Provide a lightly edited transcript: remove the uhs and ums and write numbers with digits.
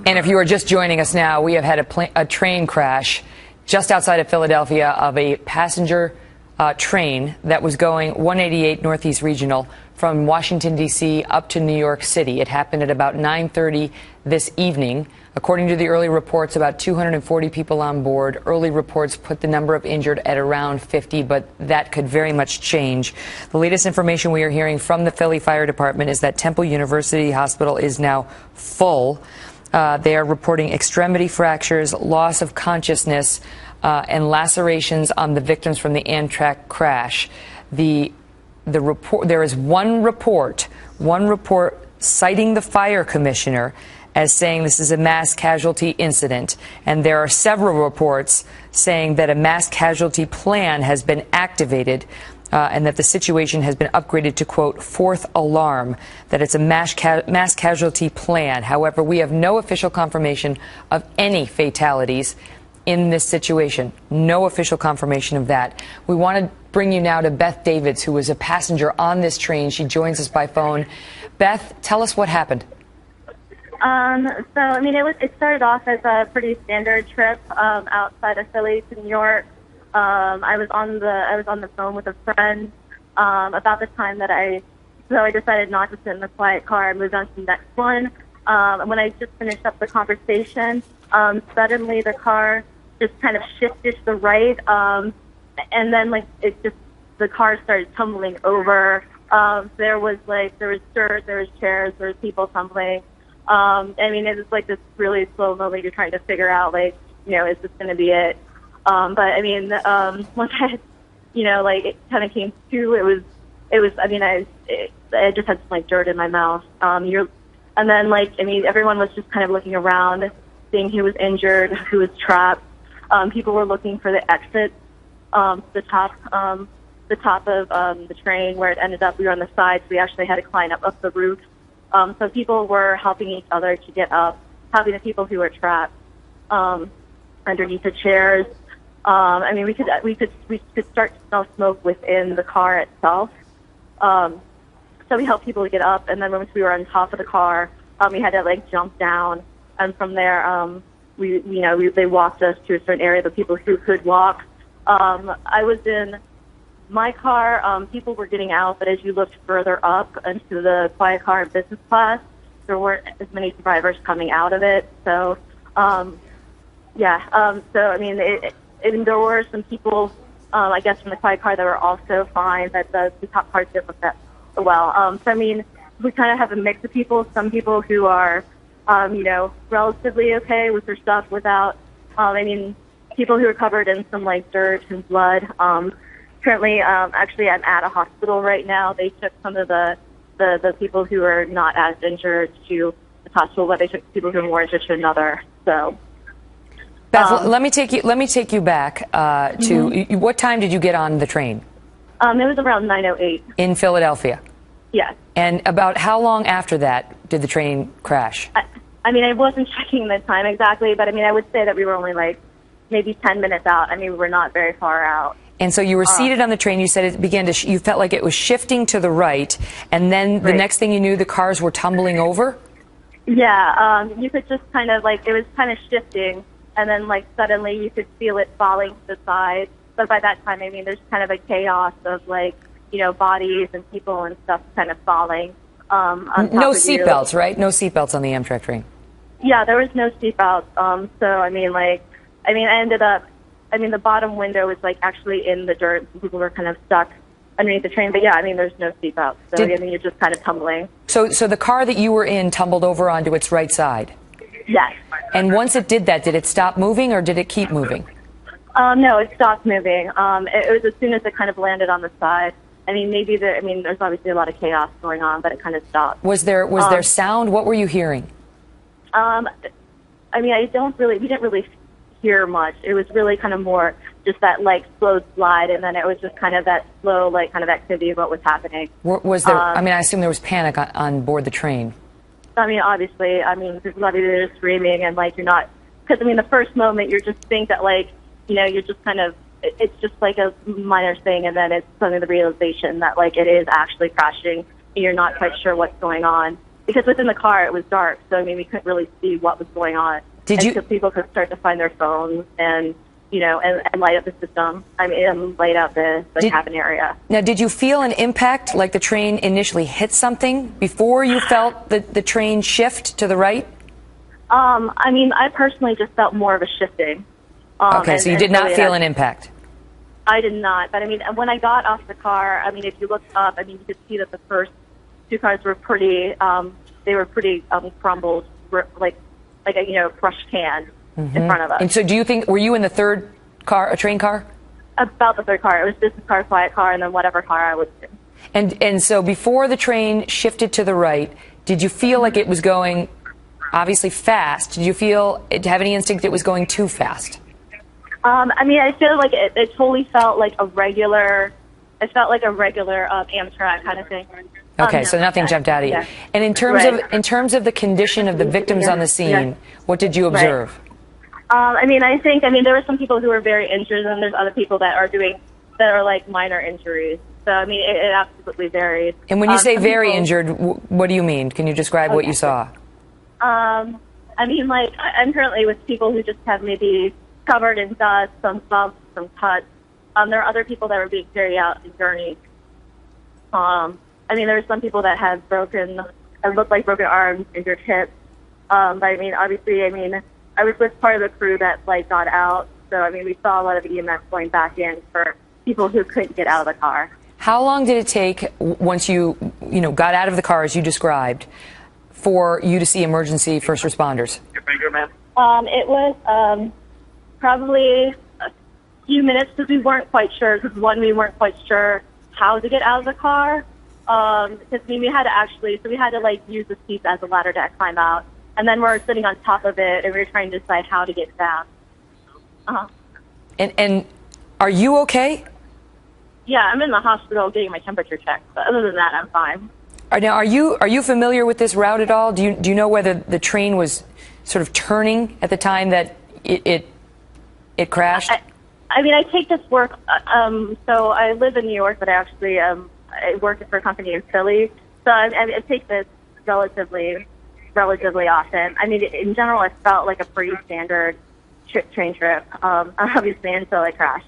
And if you are just joining us now, we have had a train crash just outside of Philadelphia of a passenger train that was going 188 Northeast Regional from Washington, D.C. up to New York City. It happened at about 9:30 this evening. According to the early reports, about 240 people on board. Early reports put the number of injured at around 50, but that could very much change. The latest information we are hearing from the Philly Fire Department is that Temple University Hospital is now full. They are reporting extremity fractures, loss of consciousness, and lacerations on the victims from the Amtrak crash. There is one report citing the fire commissioner as saying this is a mass casualty incident, and there are several reports saying that a mass casualty plan has been activated, and that the situation has been upgraded to, quote, fourth alarm, that it's a mass casualty plan. However, we have no official confirmation of any fatalities in this situation. No official confirmation of that. We want to bring you now to Beth Davids, who was a passenger on this train. She joins us by phone. Beth, tell us what happened. It started off as a pretty standard trip outside of Philly to New York. I was on the phone with a friend about the time that I decided not to sit in the quiet car. I moved on to the next one. When I just finished up the conversation, suddenly the car just kind of shifted to the right, and then the car started tumbling over. There was dirt, there was chairs, there was people tumbling. It was like this really slow moment. You're trying to figure out, is this going to be it? Once I, it kind of came to, I just had some dirt in my mouth. Everyone was just kind of looking around, seeing who was injured, who was trapped. People were looking for the exit, the top of the train where it ended up. We were on the side, so we actually had to climb up the roof. So people were helping each other to get up, helping the people who were trapped underneath the chairs. We could start to smell smoke within the car itself. So we helped people to get up, and then once we were on top of the car, we had to jump down, and from there, they walked us to a certain area. The people who could walk. I was in my car. People were getting out, but as you looked further up into the quiet car and business class, there weren't as many survivors coming out of it. So, there were some people, I guess, from the quiet car that were also fine, but the top part didn't look that well. We kind of have a mix of people. Some people who are, relatively okay with their stuff without, people who are covered in some dirt and blood. Currently, actually, I'm at a hospital right now. They took some of the people who are not as injured to the hospital, but they took people who are more injured to another. So, Beth, let me take you back to what time did you get on the train? It was around 9:08 in Philadelphia. Yes. And about how long after that did the train crash? I wasn't checking the time exactly, but I would say that we were only maybe 10 minutes out. We were not very far out. And so you were seated on the train. You said it began to, you felt like it was shifting to the right, and then the next thing you knew, the cars were tumbling over? Yeah, you could just kind of, it was kind of shifting, and then, suddenly you could feel it falling to the side. But by that time, there's kind of a chaos of, bodies and people and stuff kind of falling. No seatbelts, right? No seatbelts on the Amtrak train? Yeah, there was no seatbelts. I ended up, the bottom window was actually in the dirt. People were kind of stuck underneath the train. But yeah, there's no seatbelts. So you're just kind of tumbling. So the car that you were in tumbled over onto its right side? Yes. And once it did that, did it stop moving or did it keep moving? No, it stopped moving. It was as soon as it kind of landed on the side. There's obviously a lot of chaos going on, but it kind of stopped. Was there sound? What were you hearing? We didn't really hear much. It was really kind of more just that slow slide, and then it was just kind of that slow kind of activity of what was happening. Was there? I assume there was panic on board the train. Obviously, there's a lot of people just screaming, and you're not, because the first moment you just think that you're just kind of, it's just a minor thing, and then it's suddenly the realization that it is actually crashing, and you're not quite sure what's going on. because within the car it was dark, so I mean we couldn't really see what was going on. So people could start to find their phones and and light up the system. I mean, and light up the cabin area. Now, did you feel an impact, like the train initially hit something before you felt the train shift to the right? I mean, I personally just felt more of a shifting. Okay, so you did not feel an impact. I did not, but I mean, when I got off the car, I mean, if you looked up, I mean, you could see that the first two cars were pretty, crumbled, like a crushed can in front of us. And so, do you think, were you in the third car, a train car? About the third car. It was business car, quiet car, and then whatever car I was in. And so, before the train shifted to the right, did you feel like it was going obviously fast? Did you have any instinct it was going too fast? I mean, I feel like it totally felt like a regular. It felt like a regular Amtrak kind of thing. Okay, so nothing jumped out at you. Yeah. And in terms of the condition of the victims on the scene, what did you observe? I mean, there were some people who were very injured, and there's other people that are like minor injuries. So I mean, it absolutely varied. And when you say very injured, what do you mean? Can you describe what you saw? I mean, like I'm currently with people who just have maybe covered in dust, some bumps, some cuts. There are other people that were being carried out in gurneys. I mean, there were some people that had looked like broken arms, injured hips. But I mean, obviously, I was with part of the crew that got out. So I mean, we saw a lot of EMS going back in for people who couldn't get out of the car. How long did it take once you got out of the car, as you described, for you to see emergency first responders? Your finger, ma'am. It was probably a few minutes because we weren't quite sure. Because we weren't quite sure how to get out of the car. Because we had to use the seats as a ladder to climb out, and then we're sitting on top of it, and we were trying to decide how to get down. And are you okay? Yeah, I'm in the hospital getting my temperature checked, but other than that, I'm fine. Now, are you familiar with this route at all? Do you know whether the train was sort of turning at the time that it crashed? I mean, I take this work. So I live in New York, but I actually I work for a company in Philly. So I take this relatively often. I mean, in general, it felt like a pretty standard train trip, obviously, until I crashed.